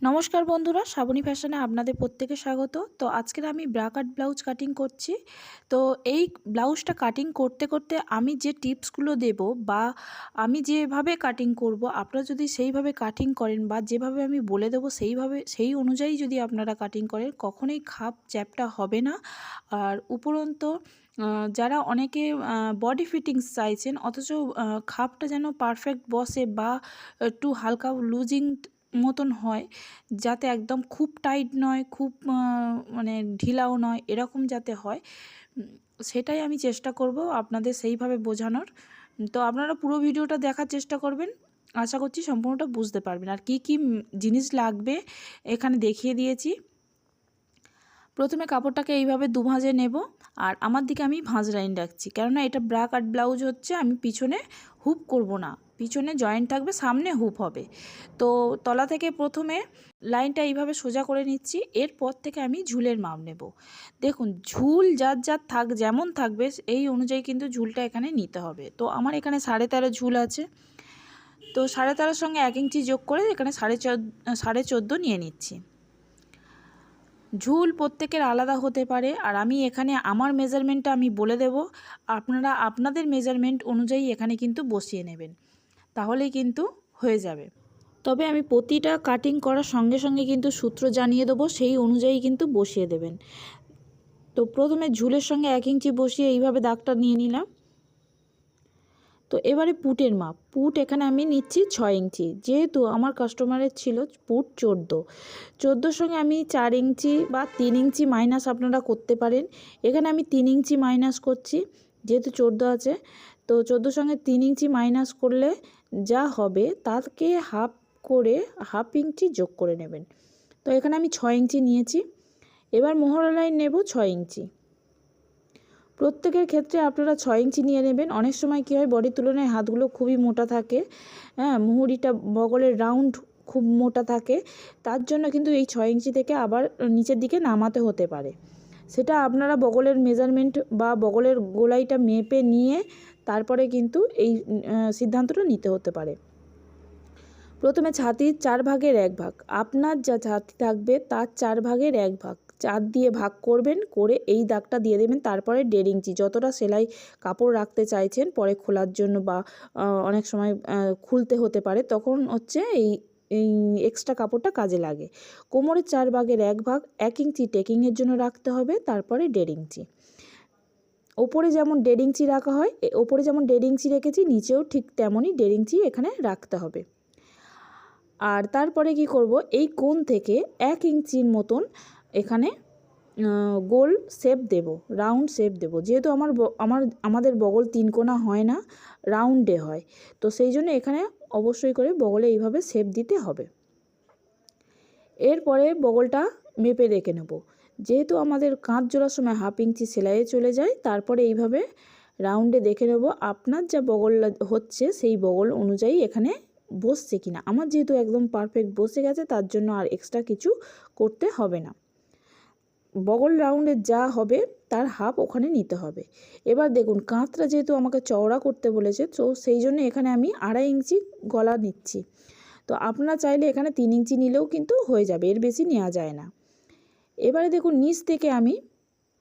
নমস্কার বন্ধুরা, শ্রাবণী ফ্যাশনে আপনাদের প্রত্যেকে স্বাগত। তো আজকের আমি ব্রা কাট ব্লাউজ কাটিং করছি। তো এই ব্লাউজটা কাটিং করতে করতে আমি যে টিপসগুলো দেব বা আমি যেভাবে কাটিং করব, আপনারা যদি সেইভাবে কাটিং করেন বা যেভাবে আমি বলে দেবো সেই অনুযায়ী যদি আপনারা কাটিং করেন, কখনোই খাপ চ্যাপটা হবে না। আর উপরন্ত যারা অনেকে বডি ফিটিংস চাইছেন অথচ খাপটা যেন পারফেক্ট বসে বা একটু হালকা লুজিং মতন হয়, যাতে একদম খুব টাইট নয়, খুব মানে ঢিলাও নয়, এরকম যাতে হয়, সেটাই আমি চেষ্টা করব আপনাদের সেইভাবে বোঝানোর। তো আপনারা পুরো ভিডিওটা দেখার চেষ্টা করবেন, আশা করছি সম্পূর্ণটা বুঝতে পারবেন। আর কি কি জিনিস লাগবে এখানে দেখিয়ে দিয়েছি। প্রথমে কাপড়টাকে এইভাবে দুভাঁজে নেব, আর আমার দিকে আমি ভাঁজ লাইন রাখছি, কেননা এটা ব্রা কাট ব্লাউজ হচ্ছে। আমি পিছনে হুপ করব না, পিছনে জয়েন্ট থাকবে, সামনে হুপ হবে। তো তলা থেকে প্রথমে লাইনটা এইভাবে সোজা করে নিচ্ছি। এরপর থেকে আমি ঝুলের মাপ নেব। দেখুন, ঝুল যার যেমন থাকবে এই অনুযায়ী কিন্তু ঝুলটা এখানে নিতে হবে। তো আমার এখানে 13.5 ঝুল আছে, তো 13.5 সঙ্গে 1 ইঞ্চি যোগ করে এখানে 14.5 নিয়ে নিচ্ছি। ঝুল প্রত্যেকের আলাদা হতে পারে, আর আমি এখানে আমার মেজারমেন্টটা আমি বলে দেব, আপনারা আপনাদের মেজারমেন্ট অনুযায়ী এখানে কিন্তু বসিয়ে নেবেন, তাহলেই কিন্তু হয়ে যাবে। তবে আমি প্রতিটা কাটিং করার সঙ্গে সঙ্গে কিন্তু সূত্র জানিয়ে দেবো, সেই অনুযায়ী কিন্তু বসিয়ে দেবেন। তো প্রথমে ঝুলের সঙ্গে 1 ইঞ্চি বসিয়ে এইভাবে দাগটা নিয়ে নিলাম। তো এবারে পুটের মাপ, পুট এখানে আমি নিচ্ছি 6 ইঞ্চি, যেহেতু আমার কাস্টমারের ছিল পুট 14 সঙ্গে আমি 4 ইঞ্চি বা 3 ইঞ্চি মাইনাস আপনারা করতে পারেন। এখানে আমি 3 ইঞ্চি মাইনাস করছি, যেহেতু 14 আছে। তো 14 সঙ্গে 3 ইঞ্চি মাইনাস করলে যা হবে তাকে হাফ ইঞ্চি যোগ করে নেবেন। তো এখানে আমি 6 ইঞ্চি নিয়েছি। এবার মোহরা লাইন নেব 6 ইঞ্চি। প্রত্যেকের ক্ষেত্রে আপনারা 6 ইঞ্চি নিয়ে নেবেন। অনেক সময় কী হয়, বডির তুলনায় হাতগুলো খুবই মোটা থাকে, মুহুরিটা বগলের রাউন্ড খুব মোটা থাকে, তার জন্য কিন্তু এই 6 ইঞ্চি থেকে আবার নিচের দিকে নামাতে হতে পারে। সেটা আপনারা বগলের মেজারমেন্ট বা বগলের গোলাইটা মেপে নিয়ে তারপরে কিন্তু এই সিদ্ধান্তটা নিতে হতে পারে। প্রথমে ছাতির 4 ভাগের 1 ভাগ, আপনার যা ছাতি থাকবে তার 4 ভাগের 1 ভাগ 4 দিয়ে ভাগ করবেন, করে এই দাগটা দিয়ে দেবেন। তারপরে 1.5 ইঞ্চি যতটা সেলাই কাপড় রাখতে চাইছেন পরে খোলার জন্য বা অনেক সময় খুলতে হতে পারে, তখন হচ্ছে এই এক্সট্রা কাপড়টা কাজে লাগে। কোমরের 4 ভাগের 1 ভাগ 1 ইঞ্চি টেকিংয়ের জন্য রাখতে হবে, তারপরে 1.5 ইঞ্চি। ওপরে যেমন 1.5 ইঞ্চি রাখা হয়, ওপরে যেমন 1.5 ইঞ্চি রেখেছি, নিচেও ঠিক তেমনই 1.5 ইঞ্চি এখানে রাখতে হবে। আর তারপরে কি করব, এই কোণ থেকে 1 ইঞ্চির মতন এখানে গোল শেপ দেব, রাউন্ড শেপ দেব। যেহেতু আমাদের বগল 3 কোণা হয় না, রাউন্ডে হয়, তো সেই জন্য এখানে অবশ্যই করে বগলে এইভাবে শেপ দিতে হবে। এরপরে বগলটা মেপে রেখে নেব। যেহেতু আমাদের কাঁধ জোড়ার সময় 1/2 ইঞ্চি সেলাইয়ে চলে যায়, তারপরে এইভাবে রাউন্ডে দেখে নেব আপনার যা বগল হচ্ছে সেই বগল অনুযায়ী এখানে বসছে কিনা। আমার যেহেতু একদম পারফেক্ট বসে গেছে, তার জন্য আর এক্সট্রা কিছু করতে হবে না। বগল রাউন্ডে যা হবে তার হাফ ওখানে নিতে হবে। এবার দেখুন, কাঁধটা যেহেতু আমাকে চওড়া করতে বলেছে, তো সেই জন্য এখানে আমি 2.5 ইঞ্চি গলা নিচ্ছি। তো আপনারা চাইলে এখানে 3 ইঞ্চি নিলেও কিন্তু হয়ে যাবে, এর বেশি নেওয়া যায় না। এবারে দেখুন, নিচ থেকে আমি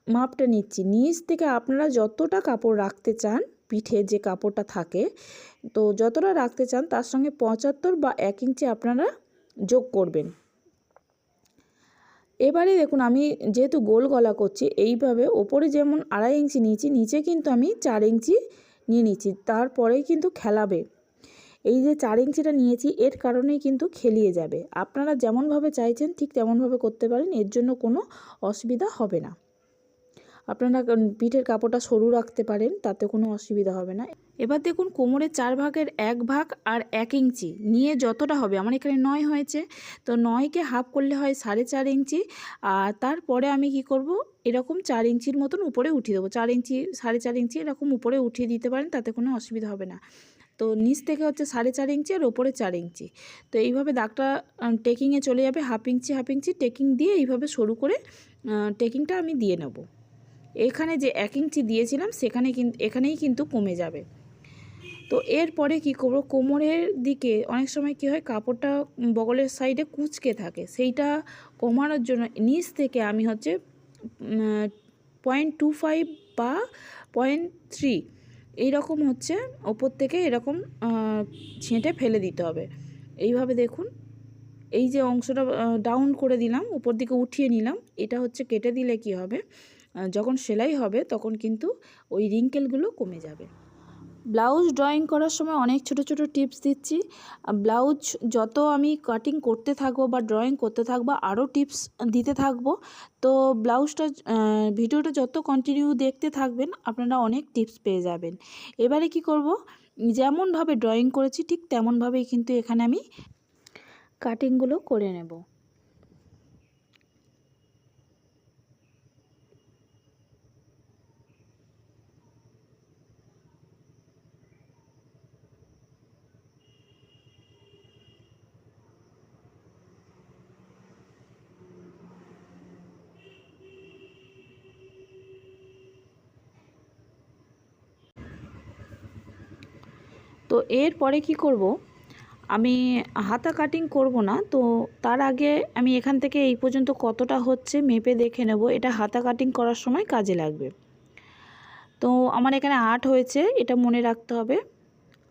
মাপটা নিচ্ছি। নিচ থেকে আপনারা যতটা কাপড় রাখতে চান, পিঠে যে কাপড়টা থাকে, তো যতটা রাখতে চান তার সঙ্গে 75 বা 1 ইঞ্চি আপনারা যোগ করবেন। এবারে দেখুন, আমি যেহেতু গোল গলা করছি, এইভাবে ওপরে যেমন 2.5 ইঞ্চি নিয়েছি, নিচে কিন্তু আমি 4 ইঞ্চি নিয়ে নিচ্ছি, তারপরেই কিন্তু খেলাবে। এই যে 4 ইঞ্চিটা নিয়েছি, এর কারণেই কিন্তু খেলিয়ে যাবে। আপনারা যেমনভাবে চাইছেন ঠিক তেমনভাবে করতে পারেন, এর জন্য কোনো অসুবিধা হবে না। আপনারা পিঠের কাপড়টা সরু রাখতে পারেন, তাতে কোনো অসুবিধা হবে না। এবার দেখুন, কোমরের 4 ভাগের 1 ভাগ আর 1 ইঞ্চি নিয়ে যতটা হবে, আমার এখানে 9 হয়েছে, তো 9কে হাফ করলে হয় 4.5 ইঞ্চি। আর তারপরে আমি কি করব, এরকম 4 ইঞ্চির মতন উপরে উঠিয়ে দেবো। 4 ইঞ্চি 4.5 ইঞ্চি এরকম উপরে উঠিয়ে দিতে পারেন, তাতে কোনো অসুবিধা হবে না। তো নিচ থেকে হচ্ছে 4.5 ইঞ্চি আর ওপরে 4 ইঞ্চি। তো এইভাবে দাগটা টেকিংয়ে চলে যাবে। হাফ ইঞ্চি টেকিং দিয়ে এইভাবে সরু করে টেকিংটা আমি দিয়ে নেব। এখানে যে 1 ইঞ্চি দিয়েছিলাম এখানেই কিন্তু কমে যাবে। তো এরপরে কি করব, কোমরের দিকে অনেক সময় কি হয় কাপড়টা বগলের সাইডে কুঁচকে থাকে, সেইটা কমানোর জন্য নিচ থেকে আমি হচ্ছে 0.25 বা 0.3 এইরকম হচ্ছে ওপর থেকে এরকম ছেঁটে ফেলে দিতে হবে। এইভাবে দেখুন, এই যে অংশটা ডাউন করে দিলাম, উপর দিকে উঠিয়ে নিলাম, এটা হচ্ছে কেটে দিলে কি হবে, যখন সেলাই হবে তখন কিন্তু ওই রিঙ্কেলগুলো কমে যাবে। ব্লাউজ ড্রয়িং করার সময় অনেক ছোট ছোট টিপস দিচ্ছি। ব্লাউজ যত আমি কাটিং করতে থাকবো বা ড্রয়িং করতে থাকবো আরও টিপস দিতে থাকবো। তো ব্লাউজটা ভিডিওটা যত কন্টিনিউ দেখতে থাকবেন আপনারা অনেক টিপস পেয়ে যাবেন। এবারে কি করব, যেমনভাবে ড্রয়িং করেছি ঠিক তেমনভাবেই কিন্তু এখানে আমি কাটিংগুলো করে নেব। তো এরপরে কি করব, আমি হাতা কাটিং করব না, তো তার আগে আমি এখান থেকে এই পর্যন্ত কতটা হচ্ছে মেপে দেখে নেব, এটা হাতা কাটিং করার সময় কাজে লাগবে। তো আমার এখানে 8 হয়েছে, এটা মনে রাখতে হবে,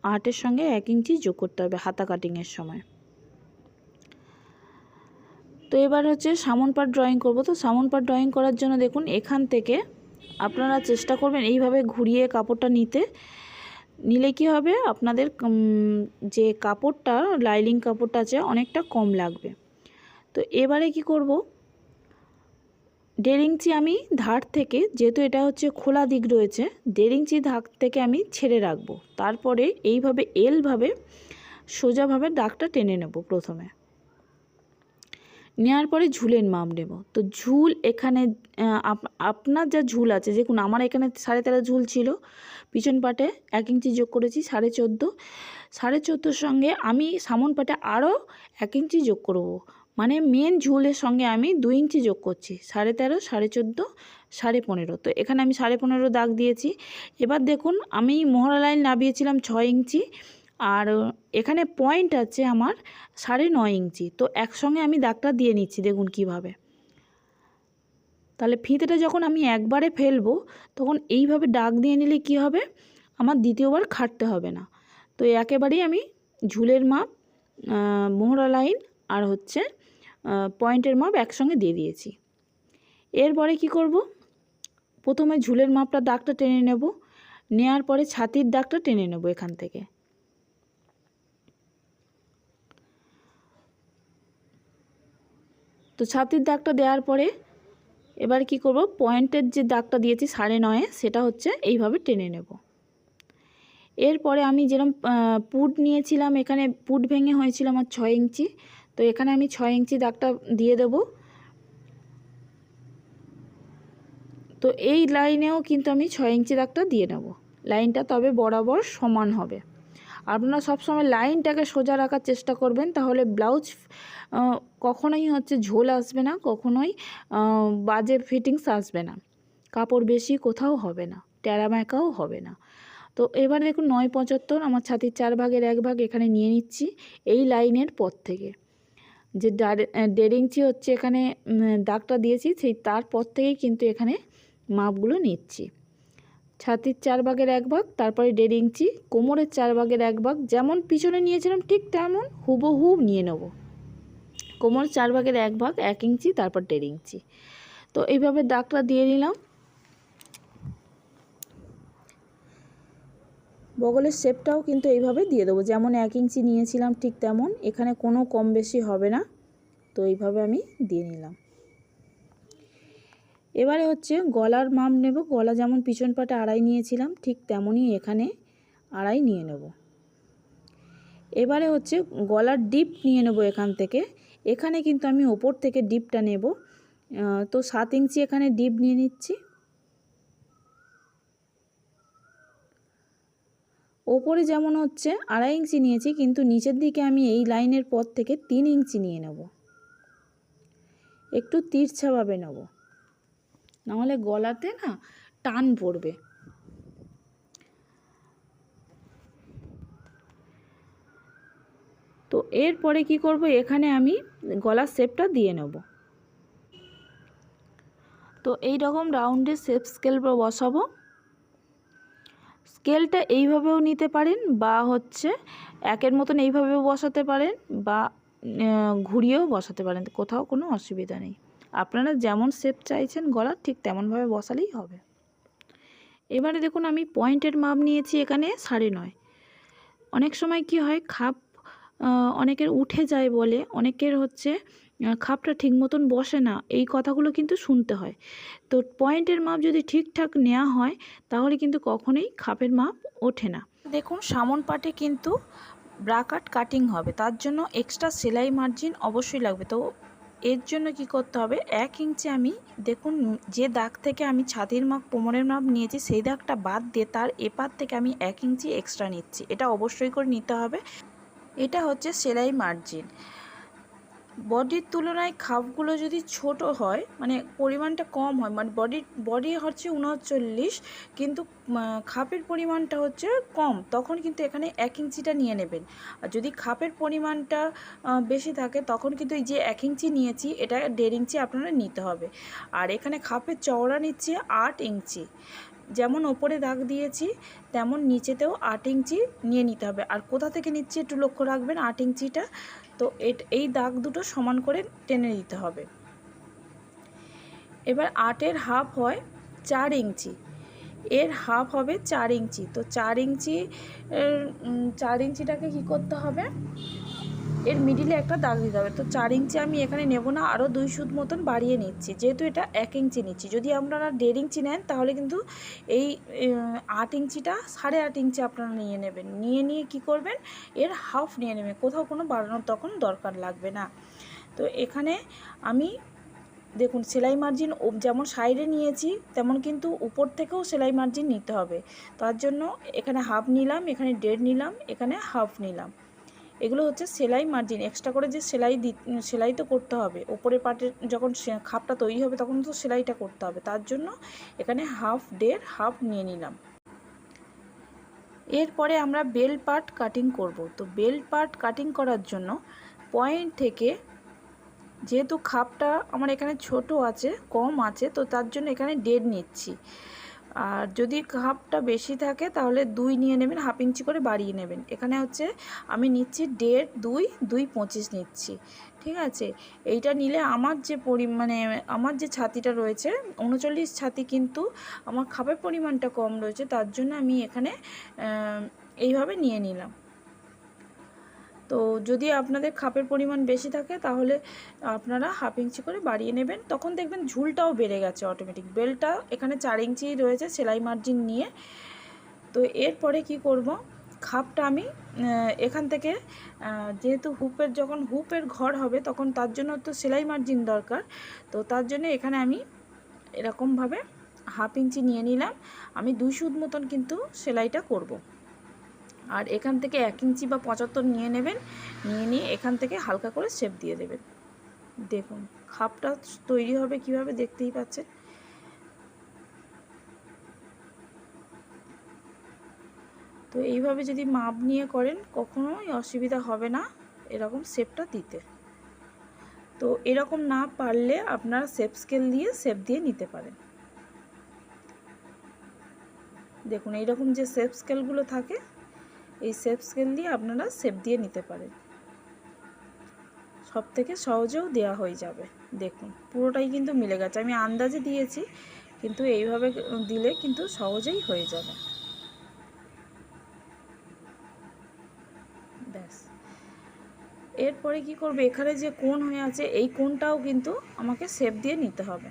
8-এর সঙ্গে 1 ইঞ্চি যোগ করতে হবে হাতা কাটিংয়ের সময়। তো এবার হচ্ছে সামন পার্ট ড্রয়িং করব। তো সামন পার্ট ড্রয়িং করার জন্য দেখুন এখান থেকে আপনারা চেষ্টা করবেন এইভাবে ঘুরিয়ে কাপড়টা নিলে কি হবে, আপনাদের যে কাপড়টা লাইনিং কাপড়টা আছে অনেকটা কম লাগবে। তো এবারে কি করব, 1.5 ইঞ্চি আমি ধার থেকে, যেহেতু এটা হচ্ছে খোলা দিক রয়েছে, 1.5 ইঞ্চি ধার থেকে আমি ছেড়ে রাখবো। তারপরে এইভাবে এলভাবে সোজাভাবে দাগটা টেনে নেব প্রথমে, নেওয়ার পরে ঝুলের মাপ নেব। তো ঝুল এখানে আপনার যা ঝুল আছে, দেখুন আমার এখানে 13.5 ঝুল ছিল, পিছন পাটে 1 ইঞ্চি যোগ করেছি 14.5, 14.5 সঙ্গে আমি সামন পাটে আরও 1 ইঞ্চি যোগ করব, মানে মেন ঝুলের সঙ্গে আমি 2 ইঞ্চি যোগ করছি, 13.5, 14.5, 15.5। তো এখানে আমি 15.5 দাগ দিয়েছি। এবার দেখুন আমি মহড়া লাইন নামিয়েছিলাম 6 ইঞ্চি, আর এখানে পয়েন্ট আছে আমার 9.5 ইঞ্চি। তো একসঙ্গে আমি দাগটা দিয়ে নিচ্ছি, দেখুন কিভাবে। তাহলে ফিতেটা যখন আমি একবারে ফেলবো তখন এইভাবে দাগ দিয়ে নিলে কি হবে, আমার দ্বিতীয়বার খাটতে হবে না। তো একেবারেই আমি ঝুলের মাপ, মোহরা লাইন আর হচ্ছে পয়েন্টের মাপ একসঙ্গে দিয়ে দিয়েছি। এরপরে কি করব, প্রথমে ঝুলের মাপটা দাগটা টেনে নেব, নেওয়ার পরে ছাতির দাগটা টেনে নেব এখান থেকে। তো ছাতির দাগটা দেওয়ার পরে এবার কি করব, পয়েন্টের যে দাগটা দিয়েছি 9.5, সেটা হচ্ছে এইভাবে টেনে নেব। এরপরে আমি যেরকম পুট নিয়েছিলাম, এখানে পুট ভেঙে হয়েছিল আমার 6 ইঞ্চি, তো এখানে আমি 6 ইঞ্চি দাগটা দিয়ে দেব। তো এই লাইনেও কিন্তু আমি 6 ইঞ্চি দাগটা দিয়ে নেব, লাইনটা তবে বরাবর সমান হবে। আপনারা সবসময় লাইনটাকে সোজা রাখার চেষ্টা করবেন, তাহলে ব্লাউজ কখনোই হচ্ছে ঝোল আসবে না, কখনোই বাজে ফিটিংস আসবে না, কাপড় বেশি কোথাও হবে না, টেরা ম্যাকাও হবে না। তো এবার দেখুন 9.75 আমার ছাতির 4 ভাগের 1 ভাগ এখানে নিয়ে নিচ্ছি এই লাইনের পর থেকে, যে 1.5 ইঞ্চি হচ্ছে এখানে দাগটা দিয়েছি, সেই তারপর থেকেই কিন্তু এখানে মাপগুলো নিচ্ছি। ছাতির 4 ভাগের 1 ভাগ, তারপরে 1.5 ইঞ্চি, কোমরের 4 ভাগের 1 ভাগ, যেমন পিছনে নিয়েছিলাম ঠিক তেমন হুবহু নিয়ে নেব। কোমর 4 ভাগের 1 ভাগ, 1 ইঞ্চি, তারপর 1.5 ইঞ্চি। তো এইভাবে দাগটা দিয়ে নিলাম। বগলের শেপটাও কিন্তু এইভাবে দিয়ে দেবো, যেমন 1 ইঞ্চি নিয়েছিলাম ঠিক তেমন, এখানে কোনো কম বেশি হবে না। তো এইভাবে আমি দিয়ে নিলাম। এবারে হচ্ছে গলার মাপ নেব, গলা যেমন পিছন পাটে 2.5 নিয়েছিলাম ঠিক তেমনই এখানে 2.5 নিয়ে নেব। এবারে হচ্ছে গলার ডিপ নিয়ে নেব এখান থেকে, এখানে কিন্তু আমি ওপর থেকে ডিপটা নেব। তো 7 ইঞ্চি এখানে ডিপ নিয়ে নিচ্ছি। ওপরে যেমন হচ্ছে 2.5 ইঞ্চি নিয়েছি, কিন্তু নিচের দিকে আমি এই লাইনের পর থেকে 3 ইঞ্চি নিয়ে নেব, একটু তিরছাভাবে নেব, নাহলে গলাতে না টান পড়বে। তো এরপরে কি করব, এখানে আমি গলার শেপটা দিয়ে নেব। তো এই রকম রাউন্ডে শেপ স্কেল বসাবো। স্কেলটা এইভাবেও নিতে পারেন বা একের মতন এইভাবেও বসাতে পারেন বা ঘুরিয়েও বসাতে পারেন, কোথাও কোনো অসুবিধা নেই। আপনারা যেমন শেপ চাইছেন গলার ঠিক তেমনভাবে বসালেই হবে। এবারে দেখুন আমি পয়েন্টের মাপ নিয়েছি এখানে 9.5। অনেক সময় কি হয়, খাপ অনেকের উঠে যায় বলে অনেকের খাপটা ঠিক মতন বসে না, এই কথাগুলো কিন্তু শুনতে হয়। তো পয়েন্টের মাপ যদি ঠিকঠাক নেওয়া হয় তাহলে কিন্তু কখনোই খাপের মাপ ওঠে না। দেখুন সামন পাটে কিন্তু ব্রাকাট কাটিং হবে, তার জন্য এক্সট্রা সেলাই মার্জিন অবশ্যই লাগবে। তো এর জন্য কি করতে হবে, 1 ইঞ্চি আমি দেখুন যে দাগ থেকে আমি ছাতির মাপ কোমরের মাপ নিয়েছি সেই দাগটা বাদ দিয়ে তার এপার থেকে আমি 1 ইঞ্চি এক্সট্রা নিচ্ছি। এটা অবশ্যই করে নিতে হবে। এটা সেলাই মার্জিন। বডির তুলনায় খাপগুলো যদি ছোট হয়, মানে পরিমাণটা কম হয়, মানে বডি 39, কিন্তু খাপের পরিমাণটা কম, তখন কিন্তু এখানে 1 ইঞ্চিটা নিয়ে নেবেন। আর যদি খাপের পরিমাণটা বেশি থাকে তখন কিন্তু এই যে 1 ইঞ্চি নিয়েছি এটা 1.5 ইঞ্চি আপনারা নিতে হবে। আর এখানে খাপের চওড়া নিচ্ছে 8 ইঞ্চি। যেমন ওপরে দাগ দিয়েছি তেমন নিচেতেও 8 ইঞ্চি নিয়ে নিতে হবে। আর কোথা থেকে নিচ্ছি একটু লক্ষ্য রাখবেন 8 ইঞ্চিটা। তো এই দাগ দুটো সমান করে টেনে দিতে হবে। এবার 8-এর হাফ হয় 4 ইঞ্চি, এর হাফ হবে 4 ইঞ্চি। তো 4 ইঞ্চিটাকে কী করতে হবে, এর মিডিলে একটা দাগ দিতে হবে। তো 4 ইঞ্চি আমি এখানে নেব না, আরও 2 সুত মতন বাড়িয়ে নিচ্ছি, যেহেতু এটা 1 ইঞ্চি নিচ্ছি। যদি আপনারা 1.5 ইঞ্চি নেন তাহলে কিন্তু এই 8 ইঞ্চিটা 8.5 ইঞ্চি আপনারা নিয়ে নেবেন। নিয়ে কী করবেন, এর হাফ নিয়ে নেবেন, কোথাও কোনো বাড়ানোর তখন দরকার লাগবে না। তো এখানে আমি দেখুন সেলাই মার্জিন যেমন সাইডে নিয়েছি তেমন কিন্তু উপর থেকেও সেলাই মার্জিন নিতে হবে। তার জন্য এখানে হাফ নিলাম, এখানে 1.5 নিলাম, এখানে হাফ নিলাম। এগুলো সেলাই মার্জিন। এক্সট্রা করে যে সেলাই তো করতে হবে, ওপরের পার্টের যখন খাপটা তৈরি হবে তখন তো সেলাইটা করতে হবে, তার জন্য এখানে হাফ 1.5 হাফ নিয়ে নিলাম। এরপরে আমরা বেল পার্ট কাটিং করব। তো বেল পার্ট কাটিং করার জন্য পয়েন্ট থেকে, যেহেতু খাপটা আমার এখানে ছোট আছে, কম আছে, তো তার জন্য এখানে 1.5 নিচ্ছি। আর যদি খাপটা বেশি থাকে তাহলে 2 নিয়ে নেবেন, হাফ ইঞ্চি করে বাড়িয়ে নেবেন। এখানে আমি নিচ্ছি 1.5, 2 25 নিচ্ছি, ঠিক আছে। এইটা নিলে আমার যে আমার যে ছাতিটা রয়েছে 39 ছাতি, কিন্তু আমার খাপের পরিমাণটা কম রয়েছে, তার জন্য আমি এখানে এইভাবে নিয়ে নিলাম। তো যদি আপনাদের খাপের পরিমাণ বেশি থাকে তাহলে আপনারা হাফ ইঞ্চি করে বাড়িয়ে নেবেন, তখন দেখবেন ঝুলটাও বেড়ে গেছে অটোমেটিক। বেলটা এখানে 4 ইঞ্চি রয়েছে সেলাই মার্জিন নিয়ে। তো এরপরে কি করব, খাপটা আমি এখান থেকে, যেহেতু যখন হুপের ঘর হবে তখন তার জন্য তো সেলাই মার্জিন দরকার, তো তার জন্য এখানে আমি এরকমভাবে হাফ ইঞ্চি নিয়ে নিলাম। আমি 2 সুত মতন কিন্তু সেলাইটা করব। আর এখান থেকে 1 ইঞ্চি বা 75 নিয়ে নেবেন, নিয়ে এখান থেকে হালকা করে শেপ দিয়ে দেবেন। দেখুন খাপটা তৈরি হবে কিভাবে, দেখতেই পাচ্ছেন। তো এইভাবে যদি মাপ নিয়ে করেন কখনোই অসুবিধা হবে না এরকম শেপটা দিতে। তো এরকম না পারলে আপনারা শেপ স্কেল দিয়ে শেপ দিয়ে নিতে পারেন। দেখুন এইরকম যে শেপ স্কেলগুলো থাকে, এই শেপ স্কেল দিয়ে আপনারা শেপ দিয়ে নিতে পারেন, সব থেকে সহজেও দেওয়া হয়ে যাবে। দেখুন পুরোটাই কিন্তু মিলে গেছে, আমি আন্দাজে দিয়েছি, কিন্তু এইভাবে দিলে কিন্তু সহজেই হয়ে যাবে। ব্যাস, এরপরে কি করবে, এখানে যে কোণ হয়ে আছে এই কোণটাও কিন্তু আমাকে শেপ দিয়ে নিতে হবে।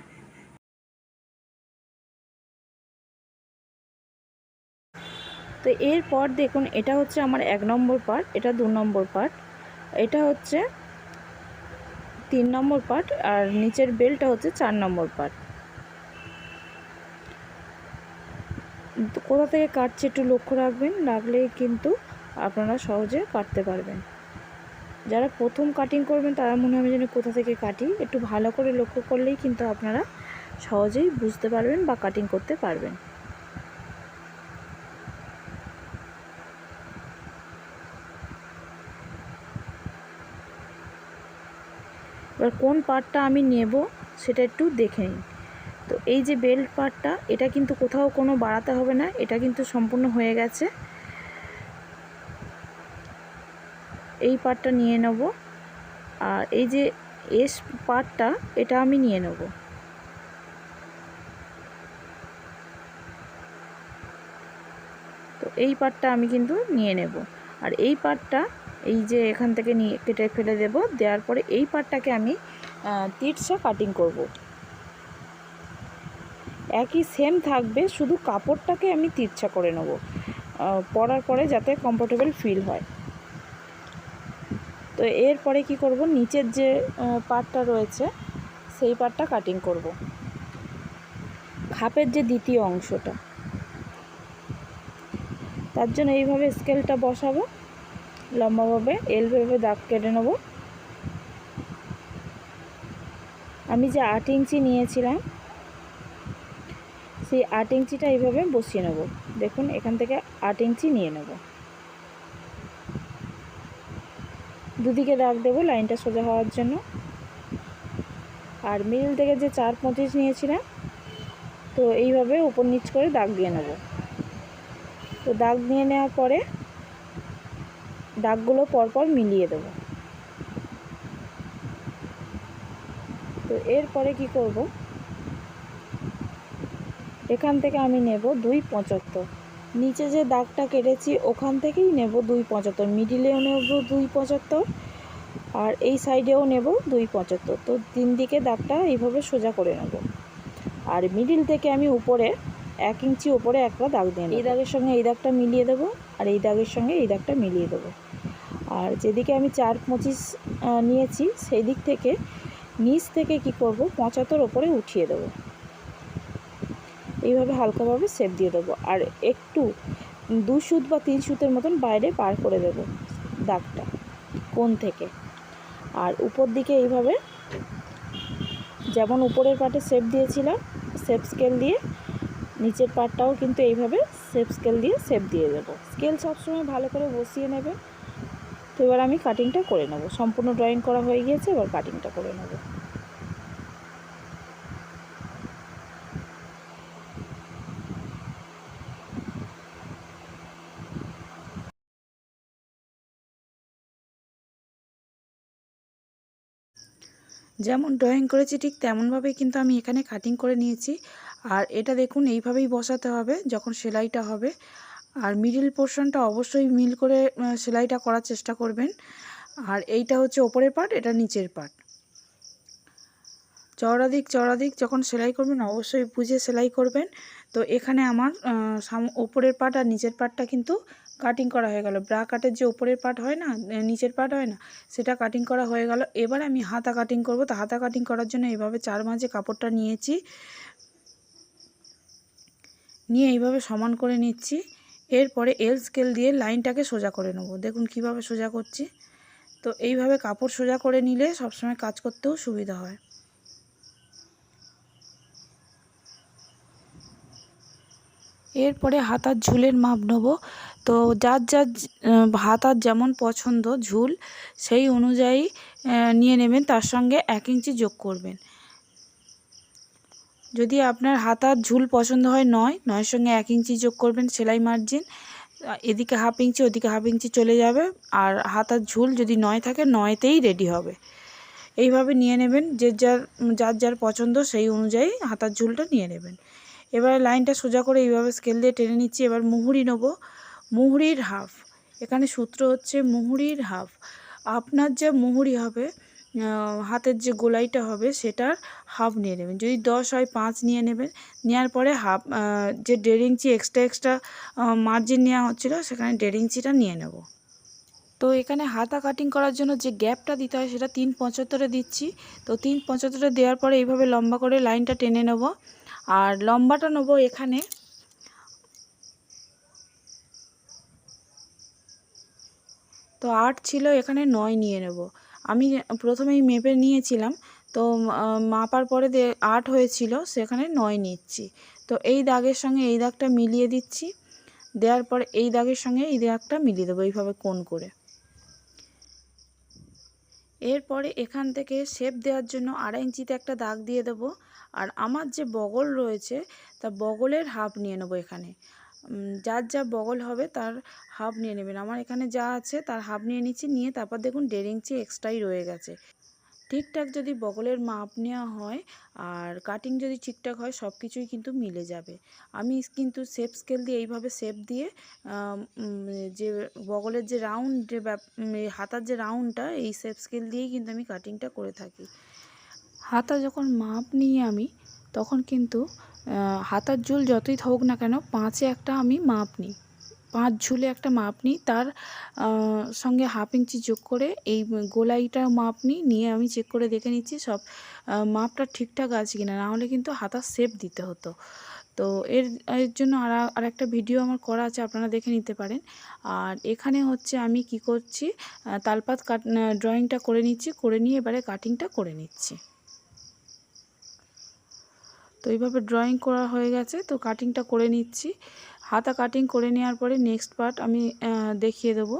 তো এরপর দেখুন এটা আমার 1 নম্বর পার্ট, এটা 2 নম্বর পার্ট, এটা 3 নম্বর পার্ট, আর নিচের বেলটা 4 নম্বর পার্ট। কোথা থেকে কাটছে একটু লক্ষ্য রাখবেন, রাখলেই কিন্তু আপনারা সহজে কাটতে পারবেন। যারা প্রথম কাটিং করবেন তারা মনে হবে যেন কোথা থেকে কাটি, একটু ভালো করে লক্ষ্য করলেই কিন্তু আপনারা সহজেই বুঝতে পারবেন বা কাটিং করতে পারবেন। এবার কোন পার্টটা আমি নেব সেটা একটু দেখে নিন। তো এই যে বেল্ট পার্টটা, এটা কিন্তু কোথাও কোনো বাড়াতে হবে না, এটা কিন্তু সম্পূর্ণ হয়ে গেছে। এই পার্টটা নিয়ে নেব। আর এই যে এস পার্টটা, এটা আমি নিয়ে নেব। তো এই পার্টটা আমি কিন্তু নিয়ে নেব। আর এই পার্টটা এই যে এখান থেকে নিয়ে কেটে ফেলে দেব। দেওয়ার পরে এই পার্টটাকে আমি তিরছা কাটিং করব। একই সেম থাকবে, শুধু কাপড়টাকে আমি তিরছা করে নেব পরার পরে, যাতে কমফোর্টেবল ফিল হয়। তো এরপরে কি করব, নিচের যে পার্টটা রয়েছে সেই পার্টটা কাটিং করব, খাপের যে দ্বিতীয় অংশটা। তার জন্য এইভাবে স্কেলটা বসাবো, লম্বাভাবে এলভাবে দাগ কেটে নেব। আমি যে 8 ইঞ্চি নিয়েছিলাম সেই 8 ইঞ্চিটা এইভাবে বসিয়ে নেব। দেখুন এখান থেকে 8 ইঞ্চি নিয়ে নেব, দুদিকে দাগ দেবো লাইনটা সোজা হওয়ার জন্য। আর মিডল থেকে যে 4.25 নিয়েছিলাম, তো এইভাবে উপর নিচ করে দাগ দিয়ে নেব। তো দাগ নিয়ে নেওয়ার পরে দাগগুলো পরপর মিলিয়ে দেব। তো এরপরে কি করব, এখান থেকে আমি নেব 2.75। নিচে যে দাগটা কেটেছি ওখান থেকেই নেব 2.75, মিডিলেও নেব 2.75, আর এই সাইডেও নেব 2.75। তো 3 দিকে দাগটা এইভাবে সোজা করে নেব। আর মিডিল থেকে আমি উপরে 1 ইঞ্চি উপরে একটা দাগ দিয়ে নেব। এই দাগের সঙ্গে এই দাগটা মিলিয়ে দেব, আর এই দাগের সঙ্গে এই দাগটা মিলিয়ে দেব। আর যেদিকে আমি 4.25 নিয়েছি সেই দিক থেকে নিচ থেকে কি করব, 75 ওপরে উঠিয়ে দেব। এইভাবে হালকাভাবে শেপ দিয়ে দেবো। আর একটু 2 সুত বা 3 সুতের মতন বাইরে পার করে দেব দাগটা কোণ থেকে। আর উপর দিকে এইভাবে যেমন উপরের পার্টে শেপ দিয়েছিলাম শেপ স্কেল দিয়ে, নিচের পার্টটাও কিন্তু এইভাবে শেপ স্কেল দিয়ে শেপ দিয়ে দেবো। স্কেল সবসময় ভালো করে বসিয়ে নেবে। তো এবার আমি কাটিংটা করে নেব। সম্পূর্ণ ড্রয়িং করা হয়ে গিয়েছে, এবার কাটিংটা করে নেব। যেমন ড্রয়িং করেছি ঠিক তেমনভাবেই কিন্তু আমি এখানে কাটিং করে নিয়েছি। আর এটা দেখুন এইভাবেই বসাতে হবে যখন সেলাইটা হবে। আর মিডল পোর্শনটা অবশ্যই মিল করে সেলাইটা করার চেষ্টা করবেন। আর এইটা হচ্ছে ওপরের পার্ট, এটা নিচের পার্ট। চওড়া দিক যখন সেলাই করবেন অবশ্যই বুঝে সেলাই করবেন। তো এখানে আমার ওপরের পার্ট আর নিচের পার্টটা কিন্তু কাটিং করা হয়ে গেল। ব্রা কাটের যে ওপরের পার্ট হয় না, নিচের পার্ট হয় না, সেটা কাটিং করা হয়ে গেল। এবার আমি হাতা কাটিং করব। তো হাতা কাটিং করার জন্য এইভাবে 4 মাঝে কাপড়টা নিয়েছি, নিয়ে এইভাবে সমান করে নিচ্ছি। এরপরে এল স্কেল দিয়ে লাইনটাকে সোজা করে নেব। দেখুন কিভাবে সোজা করছি। তো এইভাবে কাপড় সোজা করে নিলে সবসময় কাজ করতেও সুবিধা হয়। এরপরে হাতার ঝুলের মাপ নেব। তো যার হাতার যেমন পছন্দ ঝুল, সেই অনুযায়ী নিয়ে নেবেন। তার সঙ্গে 1 ইঞ্চি যোগ করবেন। যদি আপনার হাতার ঝুল পছন্দ হয় 9 সঙ্গে 1 ইঞ্চি যোগ করবেন সেলাই মার্জিন। এদিকে 1/2 ইঞ্চি ওদিকে 1/2 ইঞ্চি চলে যাবে। আর হাতার ঝুল যদি 9 থাকে 9তেই রেডি হবে। এইভাবে নিয়ে নেবেন। যার পছন্দ সেই অনুযায়ী হাতার ঝুলটা নিয়ে নেবেন। এবারে লাইনটা সোজা করে এইভাবে স্কেল দিয়ে টেনে নিচ্ছি। এবার মুহুরি নেব, মুহুরির হাফ। এখানে সূত্র হচ্ছে মুহুরির হাফ। আপনার যে মুহুরি হবে, হাতের যে গোলাইটা হবে সেটার হাফ নিয়ে নেবেন। যদি 10 হয় 5 নিয়ে নেবেন। নেওয়ার পরে হাফ যে 1.5 ইঞ্চি এক্সট্রা মার্জিন নেওয়া হচ্ছিলো সেখানে 1.5 ইঞ্চিটা নিয়ে নেব। তো এখানে হাতা কাটিং করার জন্য যে গ্যাপটা দিতে হয় সেটা 3.75 দিচ্ছি। তো 3.75 দেওয়ার পরে এইভাবে লম্বা করে লাইনটা টেনে নেব। আর লম্বাটা নেব এখানে তো 8 ছিল, এখানে 9 নিয়ে নেব। আমি প্রথমেই মেপে নিয়েছিলাম, তো মাপার পরে 8 হয়েছিল, সেখানে 9 নিচ্ছি। তো এই দাগের সঙ্গে এই দাগটা মিলিয়ে দিচ্ছি। দেওয়ার পর এই দাগের সঙ্গে এই দাগটা মিলিয়ে দেবো এইভাবে কোণ করে। এরপরে এখান থেকে শেপ দেওয়ার জন্য 2.5 ইঞ্চিতে একটা দাগ দিয়ে দেব। আর আমার যে বগল রয়েছে তা বগলের হাফ নিয়ে নেব এখানে। যার যা বগল হবে তার হাফ নিয়ে নেবেন। আমার এখানে যা আছে তার হাফ নিয়ে নিচ্ছি, নিয়ে তারপর দেখুন 1.5 ইঞ্চি এক্সট্রাই রয়ে গেছে। ঠিকঠাক যদি বগলের মাপ নেওয়া হয় আর কাটিং যদি ঠিকঠাক হয় সব কিছুই কিন্তু মিলে যাবে। আমি কিন্তু শেপ স্কেল দিয়ে এইভাবে শেপ দিয়ে যে বগলের যে রাউন্ড যে হাতার যে রাউন্ডটা এই শেপ স্কেল দিয়েই কিন্তু আমি কাটিংটা করে থাকি। হাতা যখন মাপ নিই আমি তখন কিন্তু হাতার ঝুল যতই হোক না কেন 5-এ একটা আমি মাপ নিই, 5 ঝুলে একটা মাপ নিই, তার সঙ্গে 1/2 ইঞ্চি যোগ করে এই গোলাইটা মাপ নিই, নিয়ে আমি চেক করে দেখে নিচ্ছি সব মাপটা ঠিকঠাক আছে কিনা, না হলে কিন্তু হাতার শেপ দিতে হতো। তো এর জন্য আর একটা ভিডিও আমার করা আছে, আপনারা দেখে নিতে পারেন। আর এখানে হচ্ছে আমি কি করছি, তালপাত ড্রয়িংটা করে নিচ্ছি, করে নিয়ে এবারে কাটিংটা করে নিচ্ছি। তো এইভাবে ড্রয়িং করা হয়ে গেছে, তো কাটিংটা করে নিচ্ছি। হাতা কাটিং করে নেওয়ার পরে নেক্সট পার্ট আমি দেখিয়ে দেব।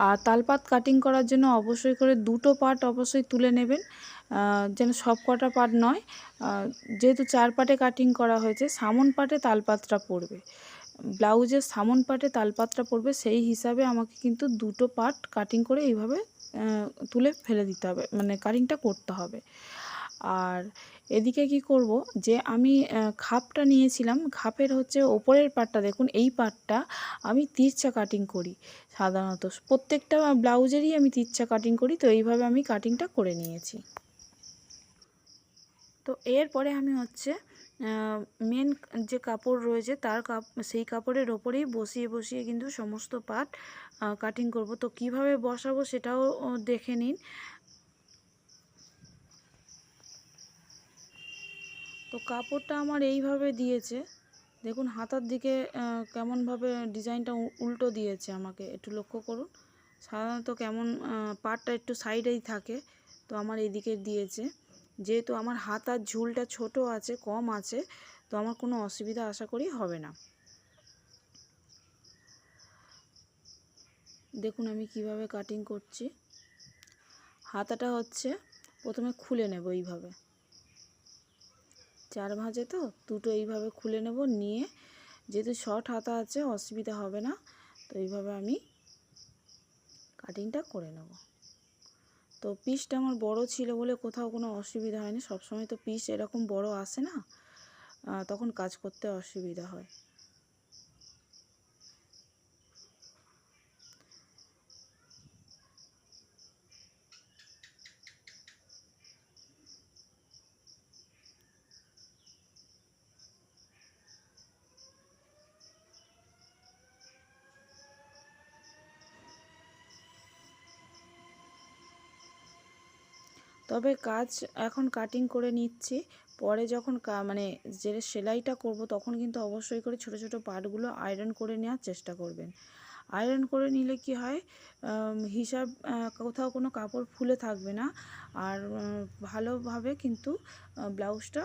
আর তালপাত কাটিং করার জন্য অবশ্যই করে 2টো পার্ট অবশ্যই তুলে নেবেন, যেন সব কটা পার্ট নয়। যেহেতু 4 পার্টে কাটিং করা হয়েছে, সামন পার্টে তালপাতটা পড়বে, ব্লাউজের সামন পার্টে তালপাতটা পড়বে, সেই হিসাবে আমাকে কিন্তু 2টো পার্ট কাটিং করে এইভাবে তুলে ফেলে দিতে হবে, মানে কাটিংটা করতে হবে। আর এদিকে কি করব, যে আমি খাপটা নিয়েছিলাম, খাপের হচ্ছে ওপরের পার্টটা দেখুন, এই পার্টটা আমি তিরছা কাটিং করি সাধারণত, প্রত্যেকটা ব্লাউজেরই আমি তিরছা কাটিং করি। তো এইভাবে আমি কাটিংটা করে নিয়েছি। তো এরপরে আমি হচ্ছে মেন যে কাপড় রয়েছে তার সেই কাপড়ের ওপরেই বসিয়ে বসিয়ে কিন্তু সমস্ত পার্ট কাটিং করব। তো কিভাবে বসাবো সেটাও দেখে নিন। তো কাপড়টা আমার এইভাবে দিয়েছে, দেখুন হাতার দিকে কেমনভাবে ডিজাইনটা উল্টো দিয়েছে, আমাকে একটু লক্ষ্য করুন। সাধারণত কেমন পাটটা একটু সাইডেই থাকে, তো আমার এইদিকে দিয়েছে। যেহেতু আমার হাতার ঝুলটা ছোট আছে, কম আছে, তো আমার কোনো অসুবিধা আশা করি হবে না। দেখুন আমি কিভাবে কাটিং করছি। হাতাটা হচ্ছে প্রথমে খুলে নেব এইভাবে, 4 ভাঁজে তো দুটো এইভাবে খুলে নেব, নিয়ে যেহেতু শর্ট হাতা আছে অসুবিধা হবে না, তো এইভাবে আমি কাটিংটা করে নেব। তো পিসটা আমার বড় ছিল বলে কোথাও কোনো অসুবিধা হয়নি, সবসময় তো পিস এরকম বড় আসে না, তখন কাজ করতে অসুবিধা হয়। তবে কাজ এখন কাটিং করে নিচ্ছি, পরে যখন মানে যে সেলাইটা করব তখন কিন্তু অবশ্যই করে ছোট ছোট পার্টগুলো আয়রন করে নেওয়ার চেষ্টা করবেন। আয়রন করে নিলে কি হয়, হিসাব কোথাও কোনো কাপড় ফুলে থাকবে না, আর ভালোভাবে কিন্তু ব্লাউজটা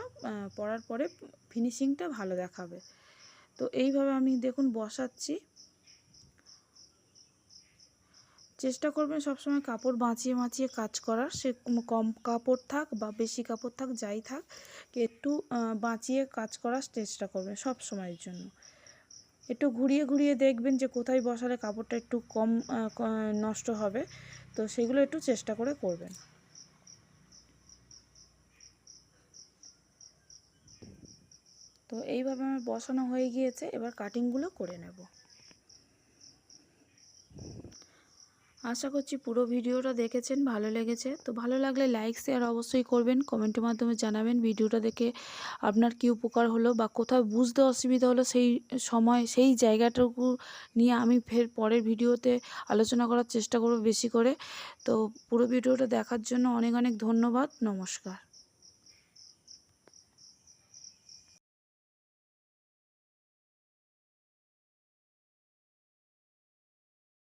পরার পরে ফিনিশিংটা ভালো দেখাবে। তো এইভাবে আমি দেখুন বসাচ্ছি। চেষ্টা করবেন সবসময় কাপড় বাঁচিয়ে বাঁচিয়ে কাজ করার, সে কম কাপড় থাক বা বেশি কাপড় থাক, যাই থাক একটু বাঁচিয়ে কাজ করার চেষ্টা করবেন সব সময়ের জন্য। একটু ঘুরিয়ে ঘুরিয়ে দেখবেন যে কোথায় বসালে কাপড়টা একটু কম নষ্ট হবে, তো সেগুলো একটু চেষ্টা করে করবেন। তো এইভাবে আমার বসানো হয়ে গিয়েছে, এবার কাটিংগুলো করে নেব। আশা করছি পুরো ভিডিওটা দেখেছেন, ভালো লেগেছে। তো ভালো লাগলে লাইক শেয়ার অবশ্যই করবেন, কমেন্টের মাধ্যমে জানাবেন ভিডিওটা দেখে আপনার কী উপকার হলো বা কোথাও বুঝতে অসুবিধা হলো, সেই সময় সেই জায়গাটুকু নিয়ে আমি ফের পরের ভিডিওতে আলোচনা করার চেষ্টা করব বেশি করে। তো পুরো ভিডিওটা দেখার জন্য অনেক অনেক ধন্যবাদ। নমস্কার।